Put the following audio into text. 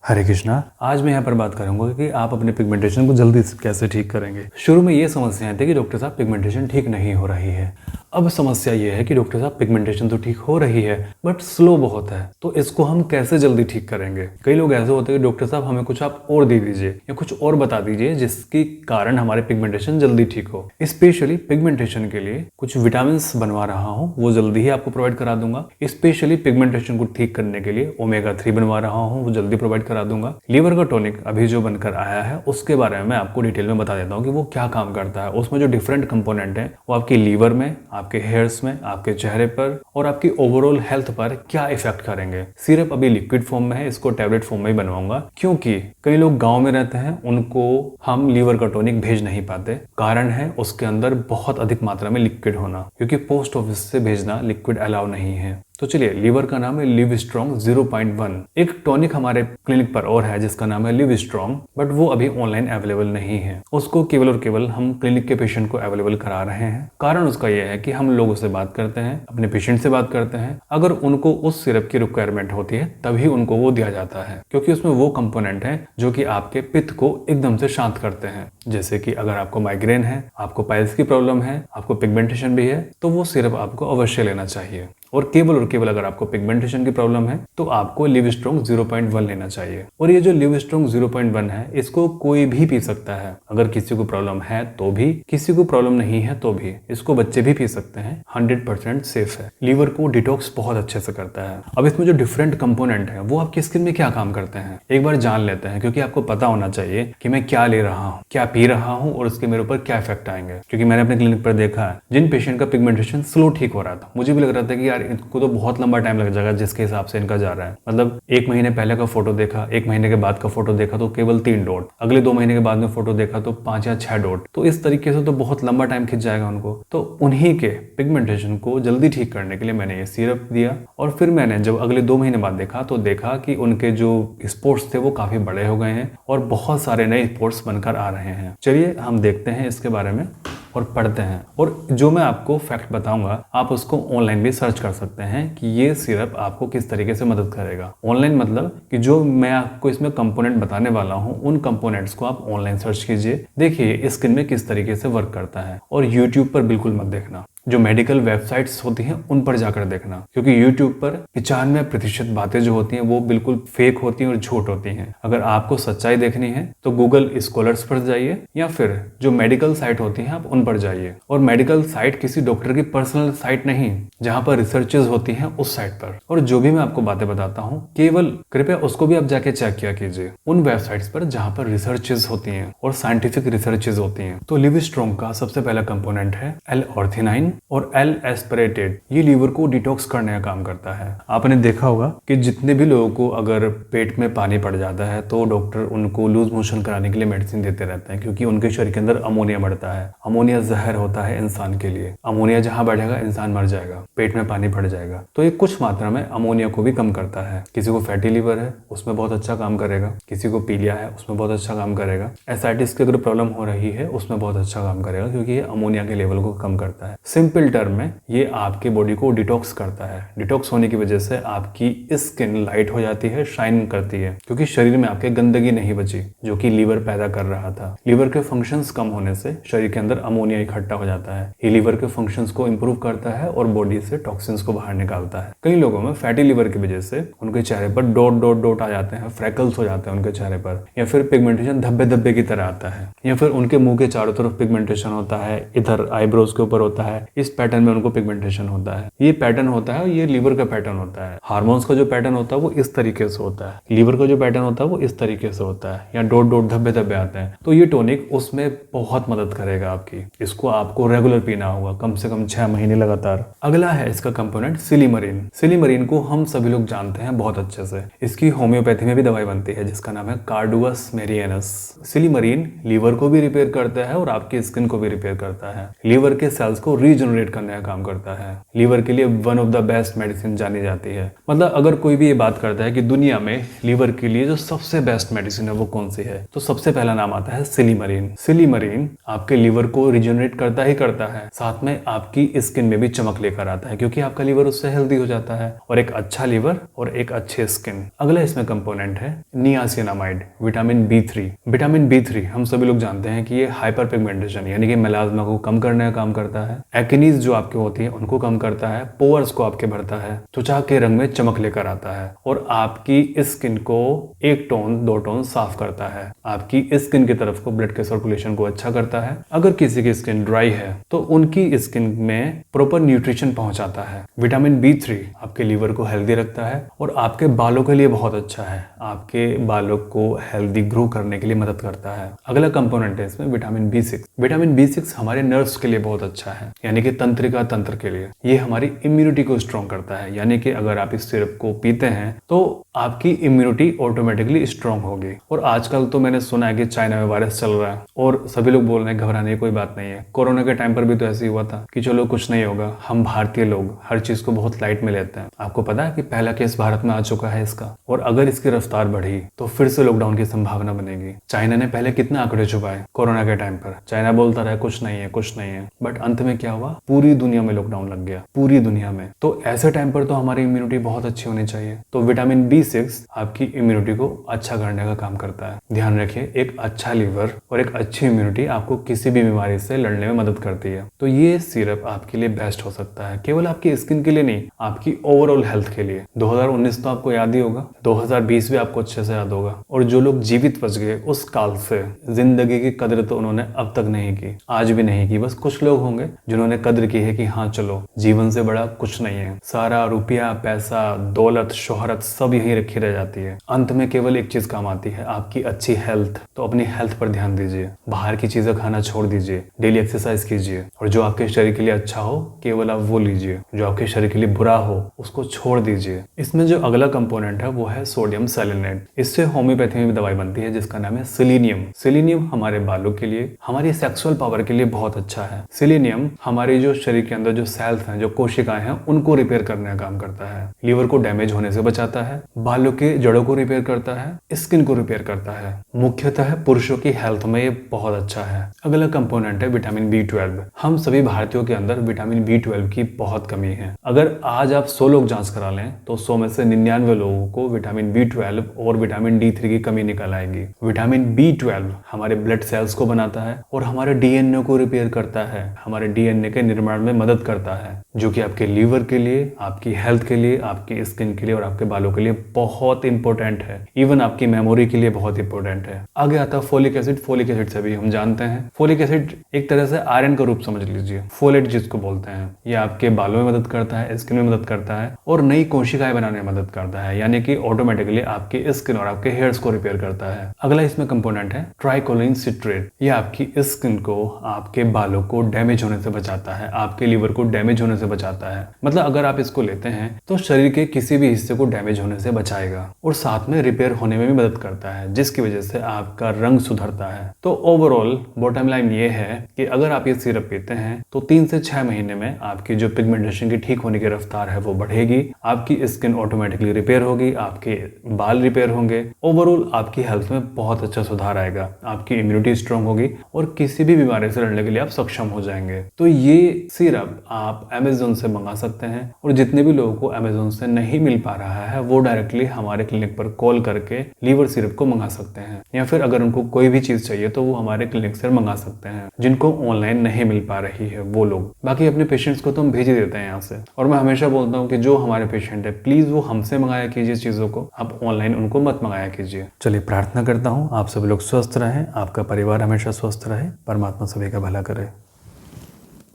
हरे कृष्णा। आज मैं यहाँ पर बात करूंगा कि आप अपने पिगमेंटेशन को जल्दी से कैसे ठीक करेंगे। शुरू में ये समस्याएं थी कि डॉक्टर साहब पिगमेंटेशन ठीक नहीं हो रही है। अब समस्या ये है कि डॉक्टर साहब पिगमेंटेशन तो ठीक हो रही है बट स्लो बहुत है, तो इसको हम कैसे जल्दी ठीक करेंगे। कई लोग ऐसे होते हैं कि डॉक्टर साहब हमें कुछ आप और दे दीजिए या कुछ और बता दीजिए जिसके कारण हमारे पिगमेंटेशन जल्दी ठीक हो। स्पेशली पिगमेंटेशन के लिए कुछ विटामिन बनवा रहा हूँ, वो जल्दी ही आपको प्रोवाइड करा दूंगा। स्पेशली पिगमेंटेशन को ठीक करने के लिए ओमेगा 3 बनवा रहा हूँ, वो जल्दी प्रोवाइड करा दूंगा। लीवर का टॉनिक अभी जो बनकर आया है उसके बारे में मैं आपको डिटेल में बता देता हूँ कि वो क्या काम करता है। उसमें जो डिफरेंट कंपोनेंट है वो आपकी लीवर में, आपके हेयर्स में, आपके चेहरे पर और आपकी ओवरऑल हेल्थ पर क्या इफेक्ट करेंगे। सिरप अभी लिक्विड फॉर्म में है, इसको टैबलेट फॉर्म में ही बनवाऊंगा क्योंकि कई लोग गांव में रहते हैं, उनको हम लीवर का टॉनिक भेज नहीं पाते। कारण है उसके अंदर बहुत अधिक मात्रा में लिक्विड होना, क्योंकि पोस्ट ऑफिस से भेजना लिक्विड अलाउ नहीं है। तो चलिए, लीवर का नाम है लिव स्ट्रॉन्ग 0.1। एक टॉनिक हमारे क्लिनिक पर और है जिसका नाम है लिव स्ट्रॉन्ग, बट वो अभी ऑनलाइन अवेलेबल नहीं है। उसको केवल और केवल हम क्लिनिक के पेशेंट को अवेलेबल करा रहे हैं। कारण उसका यह है कि हम लोगों से बात करते हैं, अपने पेशेंट से बात करते हैं। अगर उनको उस सिरप की रिक्वायरमेंट होती है तभी उनको वो दिया जाता है, क्योंकि उसमें वो कंपोनेंट है जो कि आपके पित्त को एकदम से शांत करते हैं। जैसे कि अगर आपको माइग्रेन है, आपको पाइल्स की प्रॉब्लम है, आपको पिगमेंटेशन भी है, तो वो सिरप आपको अवश्य लेना चाहिए। और केवल अगर आपको पिगमेंटेशन की प्रॉब्लम है तो आपको लिव स्ट्रॉन्ग 0.1 लेना चाहिए। और ये जो लिव स्ट्रॉन्ग 0.1 है, इसको कोई भी पी सकता है। अगर किसी को प्रॉब्लम है तो भी, किसी को प्रॉब्लम नहीं है तो भी। इसको बच्चे भी पी सकते हैं, 100% सेफ है। लीवर को डिटॉक्स बहुत अच्छे से करता है। अब इसमें जो डिफरेंट कंपोनेंट है वो आपकी स्किन में क्या काम करते हैं एक बार जान लेते हैं, क्योंकि आपको पता होना चाहिए कि मैं क्या ले रहा हूँ, क्या पी रहा हूँ और उसके मेरे ऊपर क्या इफेक्ट आएंगे। क्योंकि मैंने अपने क्लिनिक पर देखा है, जिन पेशेंट का पिगमेंटेशन स्लो ठीक हो रहा था, मुझे भी लग रहा था कि यार इनको तो बहुत लंबा टाइम लग जाएगा जिसके हिसाब से इनका जा रहा है। मतलब 1 महीने पहले का फोटो देखा, 1 महीने के बाद का फोटो देखा तो केवल 3 डॉट, अगले 2 महीने के बाद में फोटो देखा तो 5 या 6 डॉट। तो इस तरीके से तो बहुत लंबा टाइम खिंच जाएगा उनको। तो उन्हीं के पिगमेंटेशन को जल्दी ठीक करने के लिए मैंने ये सिरप दिया। और फिर मैंने जब अगले 2 महीने बाद देखा तो देखा कि उनके जो स्पॉट्स थे वो काफी बड़े हो गए हैं और बहुत सारे नए स्पॉट्स बनकर आ रहे हैं। चलिए हम देखते हैं इसके बारे में और पढ़ते हैं। और जो मैं आपको फैक्ट बताऊंगा आप उसको ऑनलाइन भी सर्च कर सकते हैं कि ये सिरप आपको किस तरीके से मदद करेगा। ऑनलाइन मतलब कि जो मैं आपको इसमें कंपोनेंट बताने वाला हूं, उन कंपोनेंट्स को आप ऑनलाइन सर्च कीजिए, देखिए स्किन में किस तरीके से वर्क करता है। और यूट्यूब पर बिल्कुल मत देखना, जो मेडिकल वेबसाइट्स होती हैं उन पर जाकर देखना, क्योंकि यूट्यूब पर 95% बातें जो होती हैं वो बिल्कुल फेक होती हैं और झूठ होती हैं। अगर आपको सच्चाई देखनी है तो गूगल स्कॉलर्स पर जाइए या फिर जो मेडिकल साइट होती हैं आप उन पर जाइए। और मेडिकल साइट किसी डॉक्टर की पर्सनल साइट नहीं, जहां पर रिसर्चेज होती हैं उस साइट पर। और जो भी मैं आपको बातें बताता हूँ केवल कृपया उसको भी आप जाके चेक किया कीजिए उन वेबसाइट्स पर जहां पर रिसर्चेज होती हैं और साइंटिफिक रिसर्चेज होती हैं। तो लिव स्ट्रॉन्ग का सबसे पहला कंपोनेंट है L-ऑर्थिनाइन और L-एस्परेटेड। ये लीवर को डिटॉक्स करने का काम करता है। आपने देखा होगा कि जितने भी लोगों को अगर पेट में पानी पड़ जाता है तो डॉक्टर उनको लूज मोशन कराने के लिए मेडिसिन देते रहते हैं, क्योंकि उनके शरीर के अंदर अमोनिया बढ़ता है। अमोनिया जहर होता है इंसान के लिए। अमोनिया जहां बढ़ेगा इंसान मर जाएगा, पेट में पानी पड़ जाएगा। तो ये कुछ मात्रा में अमोनिया को भी कम करता है। किसी को फैटी लीवर है उसमें बहुत अच्छा काम करेगा, किसी को पीलिया है उसमें बहुत अच्छा काम करेगा, एसाइटिस की अगर प्रॉब्लम हो रही है उसमें बहुत अच्छा काम करेगा, क्योंकि ये अमोनिया के लेवल को कम करता है। सिंपल टर्म में ये आपके बॉडी को डिटॉक्स करता है। डिटॉक्स होने की वजह से आपकी स्किन लाइट हो जाती है, शाइन करती है, क्योंकि शरीर में आपके गंदगी नहीं बची जो कि लीवर पैदा कर रहा था। लीवर के फंक्शंस कम होने से शरीर के अंदर अमोनिया इकट्ठा हो जाता है। ये लीवर के फंक्शंस को इंप्रूव करता है और बॉडी से टॉक्सिन्स को बाहर निकालता है। कई लोगों में फैटी लीवर की वजह से उनके चेहरे पर डॉट डॉट डॉट आ जाते हैं, फ्रैकल्स हो जाते हैं उनके चेहरे पर, या फिर पिगमेंटेशन धब्बे धब्बे की तरह आता है, या फिर उनके मुंह के चारों तरफ पिगमेंटेशन होता है, इधर आईब्रोज के ऊपर होता है। इस पैटर्न में उनको पिगमेंटेशन होता है। ये पैटर्न होता है, ये लीवर का पैटर्न होता है। हार्मोन्स का जो पैटर्न होता है वो इस तरीके से होता है, लीवर का जो पैटर्न होता है वो इस तरीके से होता है, या डॉट डॉट धब्बे धब्बे आते हैं। तो ये टॉनिक उसमें बहुत मदद करेगा आपकी। इसको आपको रेगुलर पीना होगा, कम से कम 6 महीने लगातार। अगला है इसका कंपोनेंट सिलीमरीन। सिलीमरीन को हम सभी लोग जानते हैं बहुत अच्छे से। इसकी होम्योपैथी में भी दवाई बनती है जिसका नाम है कार्डुअस मेरिएनस। सिलीमरीन लीवर को भी रिपेयर करता है और आपकी स्किन को भी रिपेयर करता है। लीवर के सेल्स को रीजनरेट रीजनरेट करने का काम करता है। लीवर के लिए one of the best medicine जानी जाती है। मतलब अगर कोई भी ये बात करता है कि दुनिया में लीवर के लिए जो सबसे बेस्ट मेडिसिन है वो कौन सी है, तो सबसे पहला नाम आता है सिलीमरीन। सिलीमरीन आपके लीवर को रिजनरेट करता ही करता है, साथ में आपकी स्किन में भी चमक लेकर आता है, क्योंकि आपका लीवर उससे हेल्दी हो जाता है। और एक अच्छा लीवर और एक अच्छे स्किन। अगला इसमें कंपोनेंट है niacinamide, vitamin B3। Vitamin B3 हम सभी लोग जानते हैं कि ये हाइपर पिगमेंटेशन यानी कि मेलास्मा को कम करने का काम करता है। एक्नीज जो आपके होती है उनको कम करता है, पोर्स को आपके भरता है, त्वचा के रंग में चमक लेकर आता है और आपकी स्किन को 1 टोन 2 टोन साफ करता है। आपकी स्किन की तरफ को ब्लड के सर्कुलेशन को अच्छा करता है। अगर किसी की स्किन ड्राई है तो उनकी स्किन में प्रॉपर न्यूट्रिशन पहुंचाता है। विटामिन B3 आपके लीवर को हेल्दी रखता है और आपके बालों के लिए बहुत अच्छा है। आपके बालों को हेल्दी ग्रो करने के लिए मदद करता है। अगला कंपोनेंट है इसमें विटामिन B6। विटामिन B6 हमारे नर्व्स के लिए बहुत अच्छा है, यानी कि तंत्रिका तंत्र के लिए। ये हमारी इम्यूनिटी को स्ट्रॉन्ग करता है, यानी कि अगर आप इस सिरप को पीते हैं तो आपकी इम्यूनिटी ऑटोमेटिकली स्ट्रॉन्ग होगी। और आजकल तो मैंने सुना है कि चाइना में वायरस चल रहा है और सभी लोग बोल रहे हैं घबराने की कोई बात नहीं है। कोरोना के टाइम पर भी तो ऐसे ही हुआ था कि चलो कुछ नहीं होगा। हम भारतीय लोग हर चीज को बहुत लाइट में लेते हैं। आपको पता है कि पहला केस भारत में आ चुका है इसका, और अगर इसकी रफ्तार बढ़ी तो फिर से लॉकडाउन की संभावना बनेगी। चाइना ने पहले कितने आंकड़े छुपाए कोरोना के टाइम पर। चाइना बोलता रहा कुछ नहीं है कुछ नहीं है, बट अंत में क्या हुआ, पूरी दुनिया में लॉकडाउन लग गया, पूरी दुनिया में। तो ऐसे टाइम पर तो हमारी इम्यूनिटी बहुत अच्छी होनी चाहिए। तो विटामिन B6 आपकी इम्यूनिटी को अच्छा करने का काम करता है। ध्यान रखिए, एक अच्छा लीवर और एक अच्छी इम्यूनिटी आपको किसी भी बीमारी से लड़ने में मदद करती है। तो ये सिरप आपके लिए बेस्ट हो सकता है, केवल आपकी स्किन के लिए नहीं, आपकी ओवरऑल हेल्थ के लिए। 2019 तो आपको याद ही होगा, 2020 भी आपको अच्छे से याद होगा। और जो लोग जीवित बच गए उस काल से, जिंदगी की कदर तो उन्होंने अब तक नहीं की, आज भी नहीं की। बस कुछ लोग होंगे जिन्होंने कदर की है कि हाँ चलो, जीवन से बड़ा कुछ नहीं है। सारा रुपया पैसा दौलत शोहरत सब यहीं रखी रह जाती है। अंत में केवल एक चीज काम आती है, आपकी अच्छी हेल्थ। तो अपनी हेल्थ पर ध्यान दीजिए, बाहर की चीजें खाना छोड़ दीजिए, डेली एक्सरसाइज कीजिए, और जो आपके शरीर के लिए अच्छा हो केवल आप वो लीजिए, जो आपके शरीर के लिए बुरा हो उसको छोड़ दीजिए। इसमें जो अगला कंपोनेंट है वो है सोडियम सेलेनेट। इससे होम्योपैथी में भी दवाई बनती है जिसका नाम है सेलेनियम। सेलेनियम हमारे बालों के लिए, हमारी सेक्सुअल पावर के लिए बहुत अच्छा है। सेलेनियम हमारे जो शरीर के अंदर जो सेल्स हैं, जो कोशिकाएं हैं, उनको रिपेयर करने का काम करता है। लीवर को डैमेज होने से बचाता है, बालों के जड़ों को रिपेयर करता है, स्किन को रिपेयर करता है। मुख्यतः पुरुषों की हेल्थ में ये बहुत अच्छा है। अगला कंपोनेंट है विटामिन B12। हम सभी भारतीयों के अंदर विटामिन B12 की बहुत कमी है। अगर आज आप 100 लोग जांच करा लें तो 100 में से 99 लोगों को विटामिन B12 और विटामिन D3 की कमी निकल आएगी। विटामिन B12 हमारे ब्लड सेल्स को बनाता है और हमारे DNA को रिपेयर करता है, हमारे DNA के निर्माण में मदद करता है, जो कि आपके लीवर के लिए, आपकी हेल्थ के लिए, आपकी स्किन के लिए और आपके बालों के लिए बहुत इंपॉर्टेंट है। इवन आपकी मेमोरी के लिए बहुत इंपॉर्टेंट है। आगे आता है फोलिक एसिड। फोलिक एसिड से भी हम जानते हैं, फोलिक एसिड एक तरह से आयरन का रूप समझ लीजिए, फोलेट जिसको बोलते हैं। ये आपके बालों में मदद करता है, स्किन में मदद करता है और नई कोशिकाएं बनाने में मदद करता है, यानी कि ऑटोमेटिकली आपकी स्किन और आपके हेयर्स को रिपेयर करता है। अगला इसमें कंपोनेंट है ट्राइकोलिन सिट्रेट। ये आपकी स्किन को, आपके बालों को डैमेज होने से बचाता है, आपके लीवर को डैमेज होने से बचाता है। मतलब अगर आप इसको लेते हैं तो शरीर के किसी भी हिस्से को डैमेज होने से बचाएगा और साथ में रिपेयर होने में भी मदद करता है, जिसकी वजह से आपका रंग सुधरता है। तो ओवरऑल बॉटम लाइन ये है कि अगर आप ये सिरप पीते हैं तो 3 से 6 महीने में आपकी जो पिगमेंटेशन की ठीक होने की रफ्तार है वो बढ़ेगी, आपकी स्किन ऑटोमेटिकली रिपेयर होगी, आपके बाल रिपेयर होंगे, ओवरऑल आपकी हेल्थ में बहुत अच्छा सुधार आएगा, आपकी इम्यूनिटी स्ट्रांग होगी और किसी भी बीमारी से लड़ने के लिए आप सक्षम हो जाएंगे। तो ये सिरप आप अमेज़न से मंगा सकते हैं और जितने भी लोगों को अमेज़न से नहीं मिल पा रहा है वो डायरेक्टली हमारे क्लिनिक पर कॉल करके लीवर सिरप को मंगा सकते हैं, या फिर अगर उनको कोई भी चीज चाहिए तो वो हमारे क्लिनिक से मंगा सकते हैं। जिनको ऑनलाइन नहीं मिल पा रही है वो लोग, बाकी अपने पेशेंट्स को तो हम भेज ही देते हैं यहाँ से। और मैं हमेशा बोलता हूँ कि जो हमारे पेशेंट है प्लीज वो हमसे मंगाया कीजिए चीजों को, आप ऑनलाइन उनको मत मंगाया कीजिए। चलिए, प्रार्थना करता हूँ आप सभी लोग स्वस्थ रहें, आपका परिवार हमेशा स्वस्थ रहे, परमात्मा सभी का भला करे।